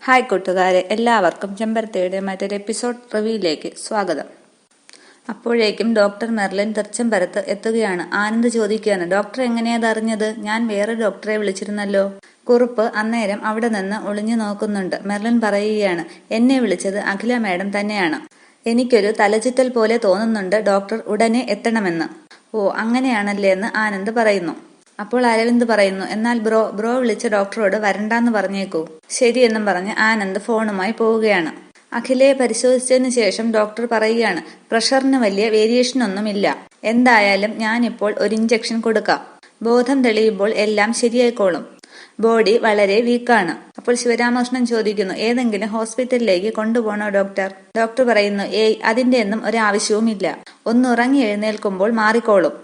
Hi കൂട്ടുകാരെ, എല്ലാവർക്കും ചെമ്പരത്തിയുടെ മറ്റൊരു എപ്പിസോഡ് റിവ്യൂയിലേക്ക് സ്വാഗതം. അപ്പോഴേക്കും ഡോക്ടർ മെർലിൻ തൃച്ചംബരത്ത് എത്തുകയാണ്. ആനന്ദ് ചോദിക്കുകയാണ്, ഡോക്ടർ എങ്ങനെയത് അറിഞ്ഞത്? ഞാൻ വേറെ ഡോക്ടറെ വിളിച്ചിരുന്നല്ലോ. കുറുപ്പ് അന്നേരം അവിടെ നിന്ന് ഒളിഞ്ഞു നോക്കുന്നുണ്ട്. മെർലിൻ പറയുകയാണ്, എന്നെ വിളിച്ചത് അഖില മാഡം തന്നെയാണ്. എനിക്കൊരു തലചുറ്റൽ പോലെ തോന്നുന്നുണ്ട്, ഡോക്ടർ ഉടനെ എത്തണമെന്ന്. ഓ അങ്ങനെയാണല്ലേ എന്ന് ആനന്ദ് പറയുന്നു. അപ്പോൾ അരവിന്ദ് പറയുന്നു, എന്നാൽ ബ്രോ വിളിച്ച ഡോക്ടറോട് വരണ്ടാന്ന് പറഞ്ഞേക്കൂ. ശരിയെന്നും പറഞ്ഞ് ആനന്ദ് ഫോണുമായി പോവുകയാണ്. അഖിലയെ പരിശോധിച്ചതിന് ശേഷം ഡോക്ടർ പറയുകയാണ്, പ്രഷറിന് വലിയ വേരിയേഷനൊന്നുമില്ല. എന്തായാലും ഞാനിപ്പോൾ ഒരു ഇഞ്ചക്ഷൻ കൊടുക്കാം. ബോധം തെളിയുമ്പോൾ എല്ലാം ശരിയായിക്കോളും. ബോഡി വളരെ വീക്കാണ്. അപ്പോൾ ശിവരാമകൃഷ്ണൻ ചോദിക്കുന്നു, ഏതെങ്കിലും ഹോസ്പിറ്റലിലേക്ക് കൊണ്ടുപോകണോ ഡോക്ടർ? ഡോക്ടർ പറയുന്നു, ഏയ് അതിന്റെ ഒന്നും ഒരാവശ്യവുമില്ല. ഒന്ന് ഉറങ്ങി എഴുന്നേൽക്കുമ്പോൾ മാറിക്കോളും.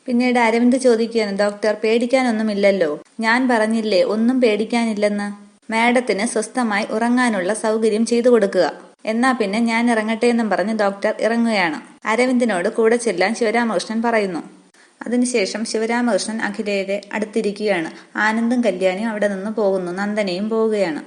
പിന്നീട് അരവിന്ദ് ചോദിക്കുകയാണ്, ഡോക്ടർ പേടിക്കാനൊന്നുമില്ലല്ലോ? ഞാൻ പറഞ്ഞില്ലേ ഒന്നും പേടിക്കാനില്ലെന്ന്. മാഡത്തിന് സ്വസ്ഥമായി ഉറങ്ങാനുള്ള സൗകര്യം ചെയ്തു കൊടുക്കുക. എന്നാ പിന്നെ ഞാൻ ഇറങ്ങട്ടെ എന്നും പറഞ്ഞ് ഡോക്ടർ ഇറങ്ങുകയാണ്. അരവിന്ദിനോട് കൂടെ ചെല്ലാൻ ശിവരാമകൃഷ്ണൻ പറയുന്നു. അതിനുശേഷം ശിവരാമകൃഷ്ണൻ അഖിലയുടെ അടുത്തിരിക്കുകയാണ്. ആനന്ദും കല്യാണിയും അവിടെ നിന്ന് പോകുന്നു. നന്ദനയും പോവുകയാണ്.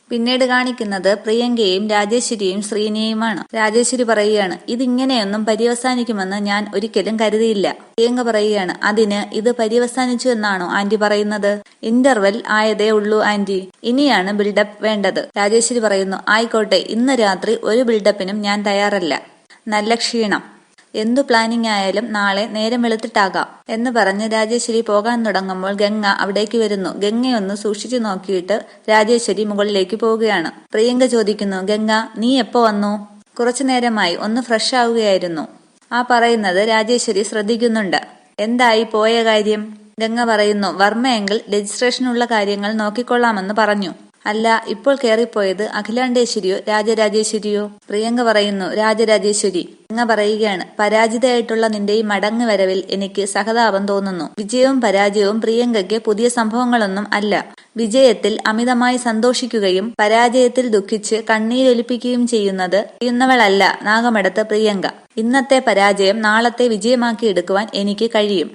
പിന്നീട് കാണിക്കുന്നത് പ്രിയങ്കയും രാജേശ്വരിയും ശ്രീനിയുമാണ്. രാജേശ്വരി പറയുകയാണ്, ഇതിങ്ങനെയൊന്നും പര്യവസാനിക്കുമെന്ന് ഞാൻ ഒരിക്കലും കരുതിയില്ല. പ്രിയങ്ക പറയുകയാണ്, അതിന് ഇത് പര്യവസാനിച്ചു എന്നാണോ ആന്റി പറയുന്നത്? ഇന്റർവെൽ ആയതേ ഉള്ളൂ ആന്റി, ഇനിയാണ് ബിൽഡപ്പ് വേണ്ടത്. രാജേശ്വരി പറയുന്നു, ആയിക്കോട്ടെ, ഇന്ന് രാത്രി ഒരു ബിൽഡപ്പിനും ഞാൻ തയ്യാറല്ല. നല്ല ക്ഷീണം. എന്തു പ്ലാനിങ് ആയാലും നാളെ നേരം വെളുത്തിട്ടാകാം എന്ന് പറഞ്ഞ് രാജേശ്വരി പോകാൻ തുടങ്ങുമ്പോൾ ഗംഗ അവിടേക്ക് വരുന്നു. ഗംഗയൊന്ന് സൂക്ഷിച്ചു നോക്കിയിട്ട് രാജേശ്വരി മുകളിലേക്ക് പോവുകയാണ്. പ്രിയങ്ക ചോദിക്കുന്നു, ഗംഗ നീ എപ്പോ വന്നു? കുറച്ചു നേരമായി, ഒന്ന് ഫ്രഷ് ആവുകയായിരുന്നു. ആ പറയുന്നത് രാജേശ്വരി ശ്രദ്ധിക്കുന്നുണ്ട്. എന്തായി പോയ കാര്യം? ഗംഗ പറയുന്നു, വർമ്മയെങ്കിൽ രജിസ്ട്രേഷനുള്ള കാര്യങ്ങൾ നോക്കിക്കൊള്ളാമെന്ന് പറഞ്ഞു. അല്ല, ഇപ്പോൾ കയറിപ്പോയത് അഖിലാണ്ടേശ്വരിയോ രാജരാജേശ്വരിയോ? പ്രിയങ്ക പറയുന്നു, രാജരാജേശ്വരി. ഗംഗ പറയുകയാണ്, പരാജിതയായിട്ടുള്ള നിന്റെ ഈ മടങ്ങ് വരവിൽ എനിക്ക് സഹതാപം തോന്നുന്നു. വിജയവും പരാജയവും പ്രിയങ്കയ്ക്ക് പുതിയ സംഭവങ്ങളൊന്നും അല്ല. വിജയത്തിൽ അമിതമായി സന്തോഷിക്കുകയും പരാജയത്തിൽ ദുഃഖിച്ച് കണ്ണീരൊലിപ്പിക്കുകയും ചെയ്യുന്നവളല്ല നാഗമഠത്ത് പ്രിയങ്ക. ഇന്നത്തെ പരാജയം നാളത്തെ വിജയമാക്കി എടുക്കുവാൻ എനിക്ക് കഴിയും.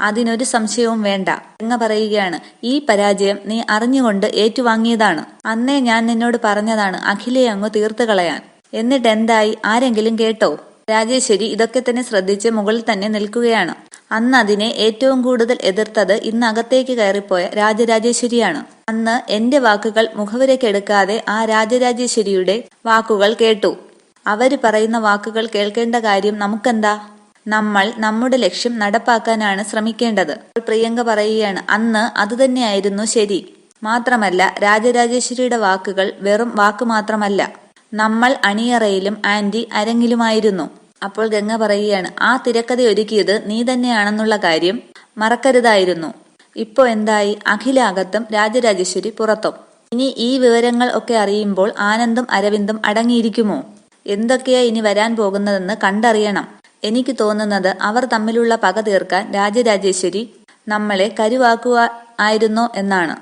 അതിനൊരു സംശയവും വേണ്ട. ഗംഗ പറയുകയാണ്, ഈ പരാജയം നീ അറിഞ്ഞുകൊണ്ട് ഏറ്റുവാങ്ങിയതാണ്. അന്നേ ഞാൻ നിന്നോട് പറഞ്ഞതാണ് അഖിലയെ അങ്ങ് തീർത്തു കളയാൻ. എന്നിട്ട് എന്തായി? ആരെങ്കിലും കേട്ടോ? രാജേശ്വരി ഇതൊക്കെ തന്നെ ശ്രദ്ധിച്ച് മുകളിൽ തന്നെ നിൽക്കുകയാണ്. അന്ന് അതിനെ ഏറ്റവും കൂടുതൽ എതിർത്തത് ഇന്ന് അകത്തേക്ക് കയറിപ്പോയ രാജരാജേശ്വരിയാണ്. അന്ന് എന്റെ വാക്കുകൾ മുഖവിരക്കെടുക്കാതെ ആ രാജരാജേശ്വരിയുടെ വാക്കുകൾ കേട്ടു. അവര് പറയുന്ന വാക്കുകൾ കേൾക്കേണ്ട കാര്യം നമുക്കെന്താ? നമ്മൾ നമ്മുടെ ലക്ഷ്യം നടപ്പാക്കാനാണ് ശ്രമിക്കേണ്ടത്. പ്രിയങ്ക പറയുകയാണ്, അന്ന് അതുതന്നെയായിരുന്നു ശരി. മാത്രമല്ല രാജരാജേശ്വരിയുടെ വാക്കുകൾ വെറും വാക്ക് മാത്രമല്ല, നമ്മൾ അണിയറയിലും ആന്റി അരങ്ങിലുമായിരുന്നു. അപ്പോൾ ഗംഗ പറയുകയാണ്, ആ തിരക്കഥ ഒരുക്കിയത് നീ തന്നെയാണെന്നുള്ള കാര്യം മറക്കരുതായിരുന്നു. ഇപ്പോ എന്തായി? അഖില അകത്തും രാജരാജേശ്വരി പുറത്തും. ഇനി ഈ വിവരങ്ങൾ ഒക്കെ അറിയുമ്പോൾ ആനന്ദും അരവിന്ദും അടങ്ങിയിരിക്കുമോ? എന്തൊക്കെയാ ഇനി വരാൻ പോകുന്നതെന്ന് കണ്ടറിയണം. എനിക്ക് തോന്നുന്നത് അവർ തമ്മിലുള്ള പക തീർക്കാൻ രാജരാജേശ്വരി നമ്മളെ കരുവാക്കുക ആയിരുന്നോ എന്നാണ്.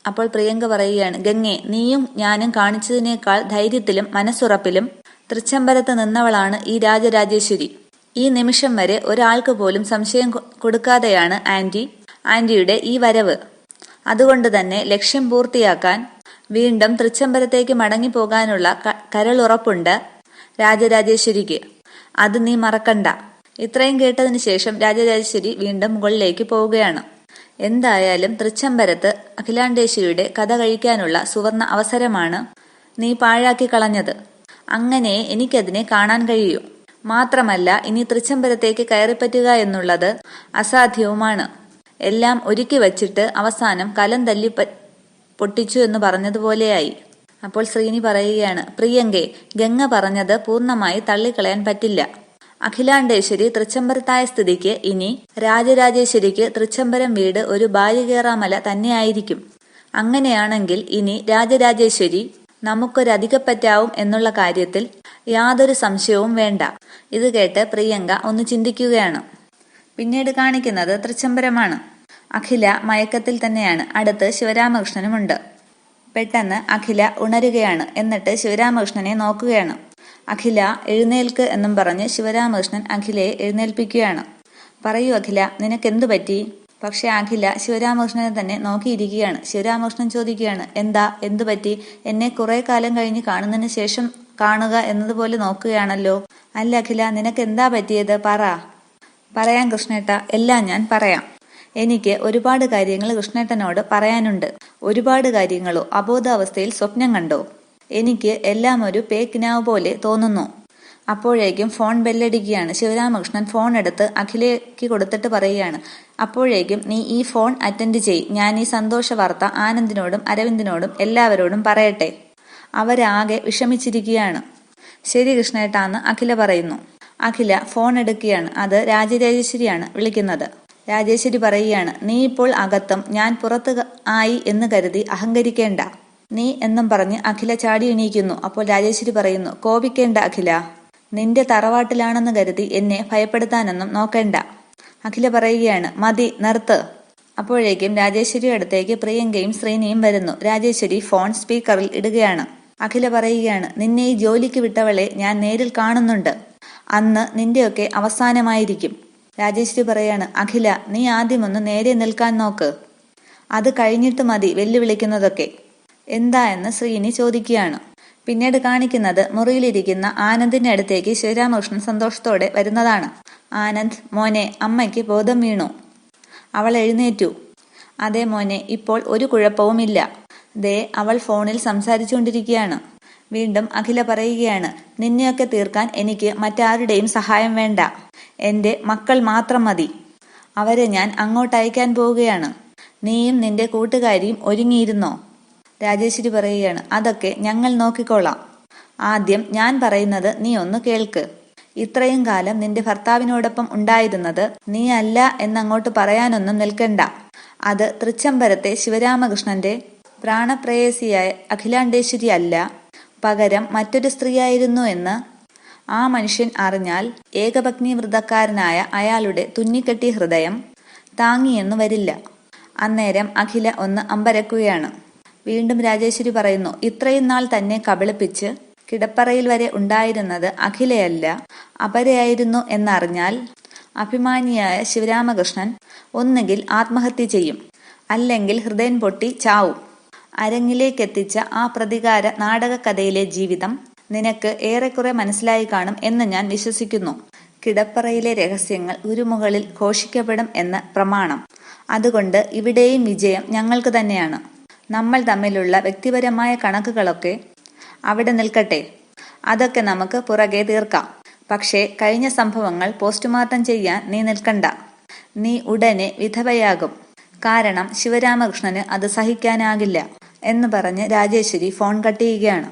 അപ്പോൾ പ്രിയങ്ക പറയുകയാണ്, ഗംഗെ, നീയും ഞാനും കാണിച്ചതിനേക്കാൾ ധൈര്യത്തിലും മനസ്സുറപ്പിലും തൃച്ചംബരത്ത് നിന്നവളാണ് ഈ രാജരാജേശ്വരി. ഈ നിമിഷം വരെ ഒരാൾക്ക് പോലും സംശയം കൊടുക്കാതെയാണ് ആന്റിയുടെ ഈ വരവ്. അതുകൊണ്ട് തന്നെ ലക്ഷ്യം പൂർത്തിയാക്കാൻ വീണ്ടും തൃച്ചംബരത്തേക്ക് മടങ്ങിപ്പോകാനുള്ള കരളുറപ്പുണ്ട് രാജരാജേശ്വരിക്ക്. അത് നീ മറക്കണ്ട. ഇത്രയും കേട്ടതിന് ശേഷം രാജരാജേശ്വരി വീണ്ടും മുകളിലേക്ക് പോവുകയാണ്. എന്തായാലും തൃച്ചംബരത്ത് അഖിലാണ്ടേശ്വരിയുടെ കഥ കഴിക്കാനുള്ള സുവർണ അവസരമാണ് നീ പാഴാക്കി കളഞ്ഞത്. അങ്ങനെ എനിക്കതിനെ കാണാൻ കഴിയൂ. മാത്രമല്ല ഇനി തൃച്ചംബരത്തേക്ക് കയറിപ്പറ്റുക എന്നുള്ളത് അസാധ്യവുമാണ്. എല്ലാം ഒരുക്കി വച്ചിട്ട് അവസാനം കലം തല്ലി പൊട്ടിച്ചു എന്ന് പറഞ്ഞതുപോലെയായി. അപ്പോൾ ശ്രീനി പറയുകയാണ്, പ്രിയങ്കെ, ഗംഗ പറഞ്ഞത് പൂർണ്ണമായി തള്ളിക്കളയാൻ പറ്റില്ല. അഖിലാണ്ടേശ്വരി തൃച്ചംബരത്തായ സ്ഥിതിക്ക് ഇനി രാജരാജേശ്വരിക്ക് തൃച്ചംബരം വീട് ഒരു ബാലികേറാമല തന്നെയായിരിക്കും. അങ്ങനെയാണെങ്കിൽ ഇനി രാജരാജേശ്വരി നമുക്കൊരധികപ്പറ്റാവും എന്നുള്ള കാര്യത്തിൽ യാതൊരു സംശയവും വേണ്ട. ഇത് കേട്ട് പ്രിയങ്ക ഒന്ന് ചിന്തിക്കുകയാണ്. പിന്നീട് കാണിക്കുന്നത് തൃച്ചംബരമാണ്. അഖില മയക്കത്തിൽ തന്നെയാണ്. അടുത്ത് ശിവരാമകൃഷ്ണനുമുണ്ട്. പെട്ടെന്ന് അഖില ഉണരുകയാണ്. എന്നിട്ട് ശിവരാമകൃഷ്ണനെ നോക്കുകയാണ്. അഖില എഴുന്നേൽക്ക് എന്നും പറഞ്ഞ് ശിവരാമകൃഷ്ണൻ അഖിലയെ എഴുന്നേൽപ്പിക്കുകയാണ്. പറയൂ അഖില, നിനക്കെന്തു പറ്റി? പക്ഷെ അഖില ശിവരാമകൃഷ്ണനെ തന്നെ നോക്കിയിരിക്കുകയാണ്. ശിവരാമകൃഷ്ണൻ ചോദിക്കുകയാണ്, എന്താ, എന്തു പറ്റി? എന്നെ കുറെ കാലം കഴിഞ്ഞ് കാണുന്നതിന് ശേഷം കാണുക എന്നതുപോലെ നോക്കുകയാണല്ലോ. അല്ല അഖില, നിനക്ക് എന്താ പറ്റിയത്? പറയാം കൃഷ്ണേട്ട, എല്ലാം ഞാൻ പറയാം. എനിക്ക് ഒരുപാട് കാര്യങ്ങൾ കൃഷ്ണേട്ടനോട് പറയാനുണ്ട്. ഒരുപാട് കാര്യങ്ങളോ? അബോധാവസ്ഥയിൽ സ്വപ്നം കണ്ടോ? എനിക്ക് എല്ലാം ഒരു പേക്കിനാവ് പോലെ തോന്നുന്നു. അപ്പോഴേക്കും ഫോൺ ബെല്ലടിക്കുകയാണ്. ശിവരാമകൃഷ്ണൻ ഫോൺ എടുത്ത് അഖിലയ്ക്ക് കൊടുത്തിട്ട് പറയുകയാണ്, അപ്പോഴേക്കും നീ ഈ ഫോൺ അറ്റൻഡ് ചെയ്. ഞാൻ ഈ സന്തോഷ വാർത്ത ആനന്ദിനോടും അരവിന്ദിനോടും എല്ലാവരോടും പറയട്ടെ. അവരാകെ വിഷമിച്ചിരിക്കുകയാണ്. ശരി കൃഷ്ണേട്ടാന്ന് അഖില പറയുന്നു. അഖില ഫോൺ എടുക്കുകയാണ്. അത് രാജരാജേശ്വരിയാണ് വിളിക്കുന്നത്. രാജേശ്വരി പറയുകയാണ്, നീ ഇപ്പോൾ അകത്തും ഞാൻ പുറത്ത് ആയി എന്ന് കരുതി അഹങ്കരിക്കേണ്ട. നീ എന്നും പറഞ്ഞ് അഖില ചാടി എണീക്കുന്നു. അപ്പോൾ രാജേശ്വരി പറയുന്നു, കോപിക്കേണ്ട അഖില. നിന്റെ തറവാട്ടിലാണെന്ന് കരുതി എന്നെ ഭയപ്പെടുത്താനൊന്നും നോക്കേണ്ട. അഖില പറയുകയാണ്, മതി, നിർത്ത്. അപ്പോഴേക്കും രാജേശ്വരി അടുത്തേക്ക് പ്രിയങ്കയും ശ്രീനിയും വരുന്നു. രാജേശ്വരി ഫോൺ സ്പീക്കറിൽ ഇടുകയാണ്. അഖില പറയുകയാണ്, നിന്നെ ഈ ജോലിക്ക് വിട്ടവളെ ഞാൻ നേരിൽ കാണുന്നുണ്ട്. അന്ന് നിന്റെയൊക്കെ അവസാനമായിരിക്കും. രാജേശ്വരി പറയാണ്, അഖില, നീ ആദ്യമൊന്ന് നേരെ നിൽക്കാൻ നോക്ക്. അത് കഴിഞ്ഞിട്ട് മതി വെല്ലുവിളിക്കുന്നതൊക്കെ. എന്താ എന്ന് ശ്രീനി ചോദിക്കുകയാണ്. പിന്നീട് കാണിക്കുന്നത് മുറിയിലിരിക്കുന്ന ആനന്ദിന്റെ അടുത്തേക്ക് ശിവരാമകൃഷ്ണൻ സന്തോഷത്തോടെ വരുന്നതാണ്. ആനന്ദ്, മോനെ, അമ്മയ്ക്ക് ബോധം വീണു. അവൾ എഴുന്നേറ്റു. അതെ മോനെ, ഇപ്പോൾ ഒരു കുഴപ്പവുമില്ല. ദേ അവൾ ഫോണിൽ സംസാരിച്ചുകൊണ്ടിരിക്കുകയാണ്. വീണ്ടും അഖില പറയുകയാണ്, നിന്നെയൊക്കെ തീർക്കാൻ എനിക്ക് മറ്റാരുടെയും സഹായം വേണ്ട. എന്റെ മക്കൾ മാത്രം മതി. അവരെ ഞാൻ അങ്ങോട്ട് അയക്കാൻ പോവുകയാണ്. നീയും നിന്റെ കൂട്ടുകാരിയും ഒരുങ്ങിയിരുന്നോ? രാജേശ്വരി പറയുകയാണ്, അതൊക്കെ ഞങ്ങൾ നോക്കിക്കോളാം. ആദ്യം ഞാൻ പറയുന്നത് നീ ഒന്ന് കേൾക്ക്. ഇത്രയും കാലം നിന്റെ ഭർത്താവിനോടൊപ്പം ഉണ്ടായിരുന്നത് നീ അല്ല എന്നങ്ങോട്ട് പറയാനൊന്നും നിൽക്കണ്ട. അത് തൃച്ചംബരത്തെ ശിവരാമകൃഷ്ണന്റെ പ്രാണപ്രേയസിയായ അഖിലാണ്ടേശ്വരി അല്ല, പകരം മറ്റൊരു സ്ത്രീയായിരുന്നു എന്ന് ആ മനുഷ്യൻ അറിഞ്ഞാൽ ഏകപത്നി വ്രതക്കാരനായ അയാളുടെ തുന്നിക്കെട്ടിയ ഹൃദയം താങ്ങിയെന്നു വരില്ല. അന്നേരം അഖില ഒന്ന് അമ്പരക്കുകയാണ്. വീണ്ടും രാജേശ്വരി പറയുന്നു, ഇത്രയും നാൾ തന്നെ കബളിപ്പിച്ച് കിടപ്പറയിൽ വരെ ഉണ്ടായിരുന്നത് അഖിലയല്ല, അപരയായിരുന്നു എന്നറിഞ്ഞാൽ അഭിമാനിയായ ശിവരാമകൃഷ്ണൻ ഒന്നുകിൽ ആത്മഹത്യ ചെയ്യും, അല്ലെങ്കിൽ ഹൃദയം പൊട്ടി ചാവും. അരങ്ങിലേക്കെത്തിച്ച ആ പ്രതികാര നാടകക്കഥയിലെ ജീവിതം നിനക്ക് ഏറെക്കുറെ മനസ്സിലായി കാണും എന്ന് ഞാൻ വിശ്വസിക്കുന്നു. കിടപ്പറയിലെ രഹസ്യങ്ങൾ ഗുരുമുകളിൽ ഘോഷിക്കപ്പെടും എന്ന് പ്രമാണം. അതുകൊണ്ട് ഇവിടെയും വിജയം ഞങ്ങൾക്ക് തന്നെയാണ്. നമ്മൾ തമ്മിലുള്ള വ്യക്തിപരമായ കണക്കുകളൊക്കെ അവിടെ നിൽക്കട്ടെ, അതൊക്കെ നമുക്ക് പുറകെ തീർക്കാം. പക്ഷേ കഴിഞ്ഞ സംഭവങ്ങൾ പോസ്റ്റ്മോർട്ടം ചെയ്യാൻ നീ നിൽക്കണ്ട. നീ ഉടനെ വിധവയാകും. കാരണം ശിവരാമകൃഷ്ണന് അത് സഹിക്കാനാകില്ല എന്ന് പറഞ്ഞ് രാജേശ്വരി ഫോൺ കട്ട് ചെയ്യുകയാണ്.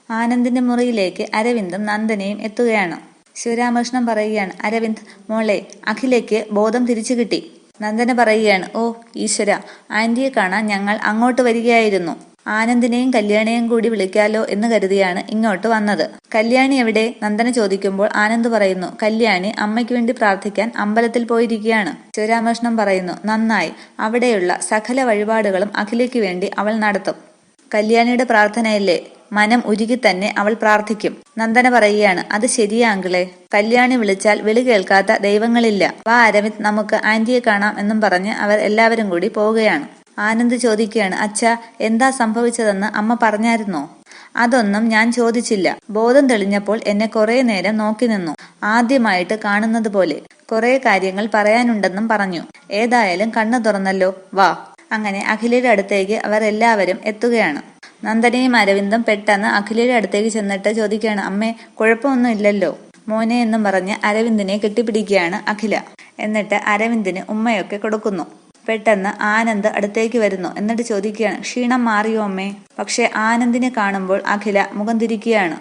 ആനന്ദിന്റെ മുറിയിലേക്ക് അരവിന്ദും നന്ദനയും എത്തുകയാണ്. ശിവരാമകൃഷ്ണൻ പറയുകയാണ്, അരവിന്ദ് മോളെ, അഖിലയ്ക്ക് ബോധം തിരിച്ചു കിട്ടി. നന്ദന പറയുകയാണ്, ഓ ഈശ്വര, ആന്റിയെ കാണാൻ ഞങ്ങൾ അങ്ങോട്ട് വരികയായിരുന്നു. ആനന്ദിനെയും കല്യാണിയെയും കൂടി വിളിക്കാലോ എന്ന് കരുതിയാണ് ഇങ്ങോട്ട് വന്നത്. കല്യാണി എവിടെ? നന്ദന ചോദിക്കുമ്പോൾ ആനന്ദ് പറയുന്നു, കല്യാണി അമ്മയ്ക്ക് വേണ്ടി പ്രാർത്ഥിക്കാൻ അമ്പലത്തിൽ പോയിരിക്കുകയാണ്. ശിവരാമകൃഷ്ണൻ പറയുന്നു, നന്നായി. അവിടെയുള്ള സകല വഴിപാടുകളും അഖിലയ്ക്ക് വേണ്ടി അവൾ നടത്തും. കല്യാണിയുടെ പ്രാർത്ഥനയല്ലേ, മനം ഉരുകി തന്നെ അവൾ പ്രാർത്ഥിക്കും. നന്ദന പറയുകയാണ്, അത് ശരിയാ അങ്കിളെ. കല്യാണി വിളിച്ചാൽ വിളി കേൾക്കാത്ത ദൈവങ്ങളില്ല. വാ അരവിന്ദ്, നമുക്ക് ആന്റിയെ കാണാം എന്നും പറഞ്ഞ് അവർ എല്ലാവരും കൂടി പോവുകയാണ്. ആനന്ദ് ചോദിക്കുകയാണ്, അച്ഛാ, എന്താ സംഭവിച്ചതെന്ന് അമ്മ പറഞ്ഞായിരുന്നോ? അതൊന്നും ഞാൻ ചോദിച്ചില്ല. ബോധം തെളിഞ്ഞപ്പോൾ എന്നെ കുറെ നേരം നോക്കി നിന്നു. ആദ്യമായിട്ട് കാണുന്നത് പോലെ. കുറെ കാര്യങ്ങൾ പറയാനുണ്ടെന്നും പറഞ്ഞു. ഏതായാലും കണ്ണു തുറന്നല്ലോ, വാ. അങ്ങനെ അഖിലയുടെ അടുത്തേക്ക് അവർ എല്ലാവരും എത്തുകയാണ്. നന്ദനയും അരവിന്ദും പെട്ടെന്ന് അഖിലയുടെ അടുത്തേക്ക് ചെന്നിട്ട് ചോദിക്കുകയാണ്, അമ്മേ, കുഴപ്പമൊന്നും ഇല്ലല്ലോ മോനെ എന്നും പറഞ്ഞ് അരവിന്ദിനെ കെട്ടിപ്പിടിക്കുകയാണ് അഖില. എന്നിട്ട് അരവിന്ദിന് ഉമ്മയൊക്കെ കൊടുക്കുന്നു. പെട്ടെന്ന് ആനന്ദ് അടുത്തേക്ക് വരുന്നു. എന്നിട്ട് ചോദിക്കുകയാണ്, ക്ഷീണം മാറിയോ അമ്മേ? പക്ഷെ ആനന്ദിനെ കാണുമ്പോൾ അഖില മുഖം തിരിക്കുകയാണ്.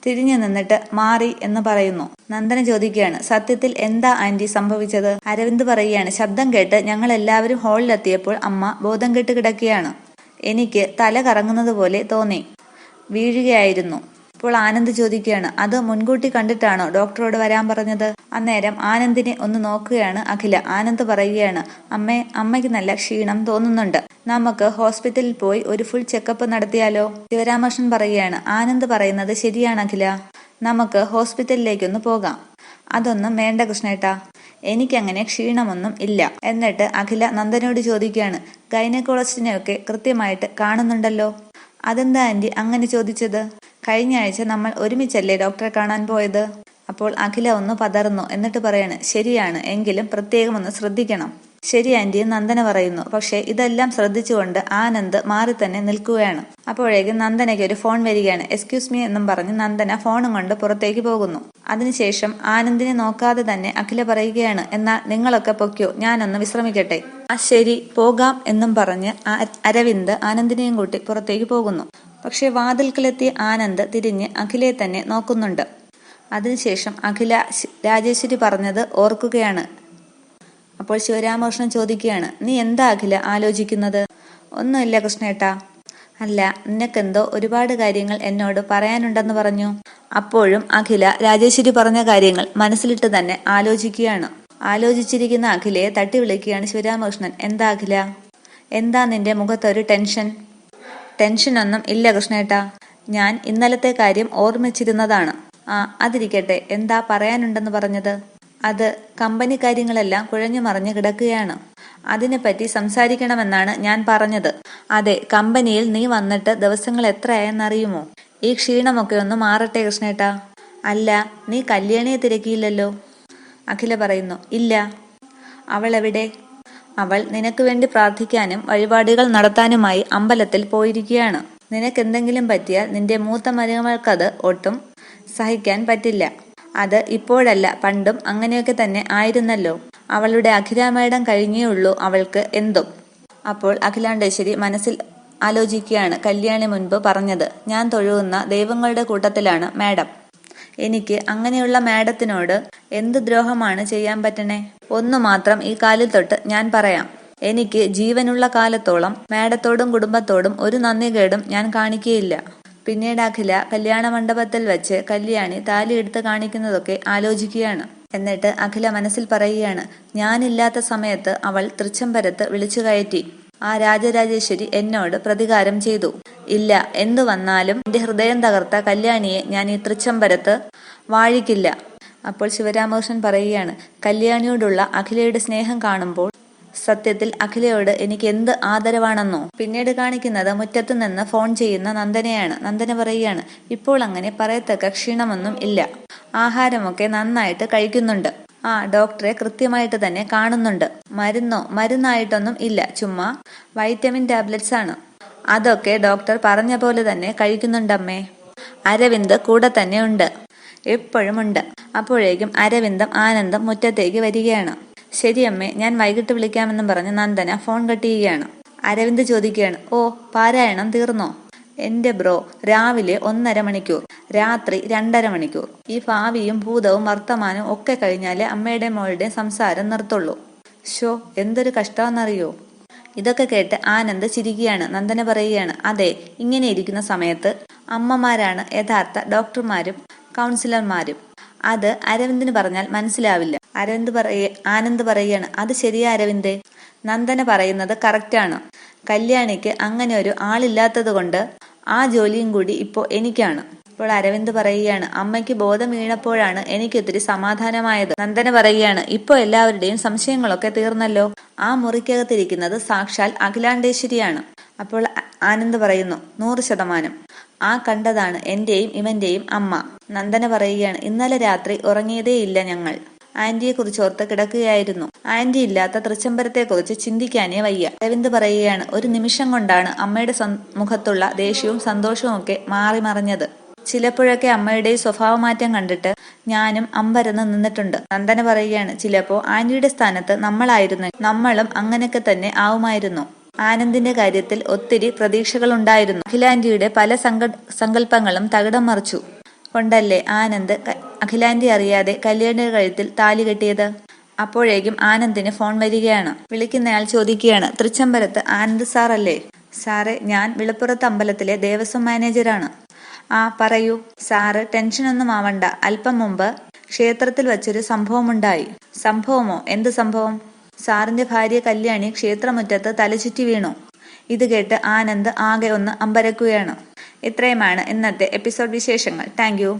തിരിഞ്ഞു നിന്നിട്ട് മാറി എന്ന് പറയുന്നു. നന്ദന ചോദിക്കുകയാണ്, സത്യത്തിൽ എന്താ ആന്റി സംഭവിച്ചത്? അരവിന്ദ് പറയുകയാണ്, ശബ്ദം കേട്ട് ഞങ്ങൾ എല്ലാവരും ഹാളിലെത്തിയപ്പോൾ അമ്മ ബോധം കെട്ട് കിടക്കുകയാണ്. എനിക്ക് തല കറങ്ങുന്നത് പോലെ തോന്നി, വീഴുകയായിരുന്നു. ഇപ്പോൾ ആനന്ദ് ചോദിക്കുകയാണ്, അത് മുൻകൂട്ടി കണ്ടിട്ടാണോ ഡോക്ടറോട് വരാൻ പറഞ്ഞത്? അന്നേരം ആനന്ദിനെ ഒന്ന് നോക്കുകയാണ് അഖില. ആനന്ദ് പറയുകയാണ്, അമ്മയ്ക്ക് നല്ല ക്ഷീണം തോന്നുന്നുണ്ട്. നമുക്ക് ഹോസ്പിറ്റലിൽ പോയി ഒരു ഫുൾ ചെക്കപ്പ് നടത്തിയാലോ? ശിവരാമകൃഷ്ണൻ പറയുകയാണ്, ആനന്ദ് പറയുന്നത് ശരിയാണ് അഖില. നമുക്ക് ഹോസ്പിറ്റലിലേക്കൊന്ന് പോകാം. അതൊന്നും വേണ്ട കൃഷ്ണേട്ടാ, എനിക്കങ്ങനെ ക്ഷീണമൊന്നും ഇല്ല. എന്നിട്ട് അഖില നന്ദനോട് ചോദിക്കുകയാണ്, ഗൈനക്കോളജിസ്റ്റിനെയൊക്കെ കൃത്യമായിട്ട് കാണുന്നുണ്ടല്ലോ? അതെന്താ ആന്റി അങ്ങനെ ചോദിച്ചത്? കഴിഞ്ഞ ആഴ്ച നമ്മൾ ഒരുമിച്ചല്ലേ ഡോക്ടറെ കാണാൻ പോയത്? അപ്പോൾ അഖില ഒന്ന് പതറുന്നു. എന്നിട്ട് പറയാണ്, ശരിയാണ്, എങ്കിലും പ്രത്യേകം ഒന്ന് ശ്രദ്ധിക്കണം. ശരി ആന്റി, നന്ദന പറയുന്നു. പക്ഷെ ഇതെല്ലാം ശ്രദ്ധിച്ചുകൊണ്ട് ആനന്ദ് മാറി തന്നെ നിൽക്കുകയാണ്. അപ്പോഴേക്കും നന്ദനയ്ക്ക് ഒരു ഫോൺ വരികയാണ്. എക്സ്ക്യൂസ് മീ എന്നും പറഞ്ഞ് നന്ദന ഫോണും കൊണ്ട് പുറത്തേക്ക് പോകുന്നു. അതിനുശേഷം ആനന്ദിനെ നോക്കാതെ തന്നെ അഖില പറയുകയാണ്, എന്നാൽ നിങ്ങളൊക്കെ പൊയ്ക്കോ, ഞാനൊന്ന് വിശ്രമിക്കട്ടെ. ആ ശരി, പോകാം എന്നും പറഞ്ഞ് അരവിന്ദ് ആനന്ദിനെയും കൂട്ടി പുറത്തേക്ക് പോകുന്നു. പക്ഷെ വാതിൽക്കലെത്തിയ ആനന്ദ് തിരിഞ്ഞ് അഖിലയെ തന്നെ നോക്കുന്നുണ്ട്. അതിനുശേഷം അഖില രാജേശ്വരി പറഞ്ഞത് ഓർക്കുകയാണ്. അപ്പോൾ ശിവരാമകൃഷ്ണൻ ചോദിക്കുകയാണ്, നീ എന്താ അഖില ആലോചിക്കുന്നത്? ഒന്നുമില്ല കൃഷ്ണേട്ടാ. അല്ല, നിനക്കെന്തോ ഒരുപാട് കാര്യങ്ങൾ എന്നോട് പറയാനുണ്ടെന്ന് പറഞ്ഞു. അപ്പോഴും അഖില രാജേശ്വരി പറഞ്ഞ കാര്യങ്ങൾ മനസ്സിലിട്ട് തന്നെ ആലോചിക്കുകയാണ്. ആലോചിച്ചിരിക്കുന്ന അഖിലയെ തട്ടി വിളിക്കുകയാണ് ശിവരാമകൃഷ്ണൻ. എന്താ അഖില, എന്താ നിന്റെ മുഖത്തൊരു ടെൻഷൻ? ടെൻഷനൊന്നും ഇല്ല കൃഷ്ണേട്ടാ, ഞാൻ ഇന്നലത്തെ കാര്യം ഓർമ്മിച്ചിരുന്നതാണ്. ആ, അതിരിക്കട്ടെ, എന്താ പറയാനുണ്ടെന്ന് പറഞ്ഞത്? അത് കമ്പനി കാര്യങ്ങളെല്ലാം കുഴഞ്ഞു മറിഞ്ഞു കിടക്കുകയാണ്. അതിനെപ്പറ്റി സംസാരിക്കണമെന്നാണ് ഞാൻ പറഞ്ഞത്. അതെ, കമ്പനിയിൽ നീ വന്നിട്ട് ദിവസങ്ങൾ എത്രയായെന്നറിയുമോ? ഈ ക്ഷീണമൊക്കെ ഒന്ന് മാറട്ടെ കൃഷ്ണേട്ടാ. അല്ല, നീ കല്യാണിയെ തിരക്കിയില്ലല്ലോ? അഖില പറയുന്നു, ഇല്ല. അവൾ എവിടെ? അവൾ നിനക്ക് വേണ്ടി പ്രാർത്ഥിക്കാനും വഴിപാടുകൾ നടത്താനുമായി അമ്പലത്തിൽ പോയിരിക്കുകയാണ്. നിനക്കെന്തെങ്കിലും പറ്റിയാൽ നിന്റെ മൂത്ത മരുമകൾക്കത് ഒട്ടും സഹിക്കാൻ പറ്റില്ല. അത് ഇപ്പോഴല്ല, പണ്ടും അങ്ങനെയൊക്കെ തന്നെ ആയിരുന്നല്ലോ. അവളുടെ അഖിലാമേടം കഴിഞ്ഞേ ഉള്ളൂ അവൾക്ക് എന്തും. അപ്പോൾ അഖിലാണ്ടേശ്വരി മനസ്സിൽ ആലോചിക്കുകയാണ്, കല്യാണി മുൻപ് പറഞ്ഞത്. ഞാൻ തൊഴുകുന്ന ദൈവങ്ങളുടെ കൂട്ടത്തിലാണ് മാഡം. എനിക്ക് അങ്ങനെയുള്ള മാഡത്തിനോട് എന്ത് ദ്രോഹമാണ് ചെയ്യാൻ പറ്റണേ? ഒന്നു മാത്രം ഈ കാലിൽ തൊട്ട് ഞാൻ പറയാം. എനിക്ക് ജീവനുള്ള കാലത്തോളം മാഡത്തോടും കുടുംബത്തോടും ഒരു നന്ദികേടും ഞാൻ കാണിക്കുകയില്ല. പിന്നീട് അഖില കല്യാണ മണ്ഡപത്തിൽ വെച്ച് കല്യാണി താലി എടുത്ത് കാണിക്കുന്നതൊക്കെ ആലോചിക്കുകയാണ്. എന്നിട്ട് അഖില മനസ്സിൽ പറയുകയാണ്, ഞാനില്ലാത്ത സമയത്ത് അവൾ തൃച്ചംബരത്ത് വിളിച്ചു കയറ്റി. ആ രാജരാജേശ്വരി എന്നോട് പ്രതികാരം ചെയ്തു. ഇല്ല, എന്തു വന്നാലും എന്റെ ഹൃദയം തകർത്ത കല്യാണിയെ ഞാൻ ഈ തൃച്ചംബരത്ത് വാഴിക്കില്ല. അപ്പോൾ ശിവരാമകൃഷ്ണൻ പറയുകയാണ്, കല്യാണിയോടുള്ള അഖിലയുടെ സ്നേഹം കാണുമ്പോൾ സത്യത്തിൽ അഖിലയോട് എനിക്ക് എന്ത് ആദരവാണെന്നോ. പിന്നീട് കാണിക്കുന്നത് മുറ്റത്ത് നിന്ന് ഫോൺ ചെയ്യുന്ന നന്ദനയാണ്. നന്ദന പറയുകയാണ്, ഇപ്പോൾ അങ്ങനെ പറയത്തക്ക ക്ഷീണമൊന്നും ഇല്ല. ആഹാരമൊക്കെ നന്നായിട്ട് കഴിക്കുന്നുണ്ട്. ആ, ഡോക്ടറെ കൃത്യമായിട്ട് തന്നെ കാണുന്നുണ്ട്. മരുന്നായിട്ടൊന്നും ഇല്ല, ചുമ്മാ വൈറ്റമിൻ ടാബ്ലറ്റ്സ് ആണ്. അതൊക്കെ ഡോക്ടർ പറഞ്ഞ പോലെ തന്നെ കഴിക്കുന്നുണ്ടമ്മേ. അരവിന്ദ് കൂടെ തന്നെ ഉണ്ട്, എപ്പോഴും ഉണ്ട്. അപ്പോഴേക്കും അരവിന്ദും ആനന്ദും മുറ്റത്തേക്ക് വരികയാണ്. ശരിയമ്മേ, ഞാൻ വൈകിട്ട് വിളിക്കാമെന്നും പറഞ്ഞ് നന്ദന ഫോൺ കട്ട് ചെയ്യുകയാണ്. അരവിന്ദ് ചോദിക്കുകയാണ്, ഓ, പാരായണം തീർന്നോ? എന്റെ ബ്രോ, രാവിലെ 1.5 മണിക്കൂർ, രാത്രി 2.5 മണിക്കൂർ. ഈ ഭാവിയും ഭൂതവും വർത്തമാനവും ഒക്കെ കഴിഞ്ഞാലേ അമ്മയുടെ മോളുടെ സംസാരം നിർത്തുള്ളൂ. ഷോ, എന്തൊരു കഷ്ടമെന്നറിയോ? ഇതൊക്കെ കേട്ട് ആനന്ദ് ചിരിക്കുകയാണ്. നന്ദന പറയുകയാണ്, അതെ, ഇങ്ങനെ ഇരിക്കുന്ന സമയത്ത് അമ്മമാരാണ് യഥാർത്ഥ ഡോക്ടർമാരും കൗൺസിലർമാരും. അത് അരവിന്ദിന് പറഞ്ഞാൽ മനസ്സിലാവില്ല. ആനന്ദ് പറയുകയാണ്, അത് ശരിയാ അരവിന്ദേ, നന്ദന പറയുന്നത് കറക്റ്റാണ്. കല്യാണിക്ക് അങ്ങനെ ഒരു ആളില്ലാത്തത് കൊണ്ട് ആ ജോലിയും കൂടി ഇപ്പോ എനിക്കാണ്. ഇപ്പോൾ അരവിന്ദ് പറയുകയാണ്, അമ്മയ്ക്ക് ബോധം വീണപ്പോഴാണ് എനിക്കൊത്തിരി സമാധാനമായത്. നന്ദന പറയുകയാണ്, ഇപ്പൊ എല്ലാവരുടെയും സംശയങ്ങളൊക്കെ തീർന്നല്ലോ. ആ മുറിക്കകത്തിരിക്കുന്നത് സാക്ഷാൽ അഖിലാണ്ടേശ്വരിയാണ്. അപ്പോൾ ആനന്ദ് പറയുന്നു, 100%. ആ കണ്ടതാണ് എന്റെയും ഇവന്റെയും അമ്മ. നന്ദന പറയുകയാണ്, ഇന്നലെ രാത്രി ഉറങ്ങിയതേ ഇല്ല ഞങ്ങൾ. ആന്റിയെ കുറിച്ചോർത്ത് കിടക്കുകയായിരുന്നു. ആന്റി ഇല്ലാത്ത തൃച്ചംബരത്തെക്കുറിച്ച് ചിന്തിക്കാനേ വയ്യ. അരവിന്ദ് പറയുകയാണ്, ഒരു നിമിഷം കൊണ്ടാണ് അമ്മയുടെ മുഖത്തുള്ള ദേഷ്യവും സന്തോഷവും ഒക്കെ മാറി മറിഞ്ഞത്. ചിലപ്പോഴൊക്കെ അമ്മയുടെ സ്വഭാവമാറ്റം കണ്ടിട്ട് ഞാനും അമ്പരന്ന് നിന്നിട്ടുണ്ട്. നന്ദന പറയുകയാണ്, ചിലപ്പോ ആന്റിയുടെ സ്ഥാനത്ത് നമ്മളായിരുന്നു, നമ്മളും അങ്ങനെയൊക്കെ തന്നെ ആവുമായിരുന്നു. ആനന്ദിന്റെ കാര്യത്തിൽ ഒത്തിരി പ്രതീക്ഷകളുണ്ടായിരുന്നു. അഖിലാന്റിയുടെ പല സങ്കല്പങ്ങളും തകിടം മറിച്ചു കൊണ്ടല്ലേ ആനന്ദ് അഖിലാന്റി അറിയാതെ കല്യാണിയുടെ കഴുത്തിൽ താലി കെട്ടിയത്. അപ്പോഴേക്കും ആനന്ദിന് ഫോൺ വരികയാണ്. വിളിക്കുന്നയാൾ ചോദിക്കുകയാണ്, തൃച്ചംബരത്ത് ആനന്ദ് സാർ അല്ലേ? സാറേ, ഞാൻ വിളപ്പുറത്ത് അമ്പലത്തിലെ ദേവസ്വം മാനേജരാണ്. ആ, പറയൂ. സാറ് ടെൻഷനൊന്നും ആവണ്ട. അല്പം മുമ്പ് ക്ഷേത്രത്തിൽ വച്ചൊരു സംഭവമുണ്ടായി. സംഭവമോ? എന്ത് സംഭവം? സാറിന്റെ ഭാര്യ കല്യാണി ക്ഷേത്രമുറ്റത്ത് തലചുറ്റി വീണു. ഇത് കേട്ട് ആനന്ദ് ആകെ ഒന്ന് അമ്പരക്കുകയാണ്. ഇത്രയുമാണ് ഇന്നത്തെ എപ്പിസോഡ് വിശേഷങ്ങൾ. Thank you.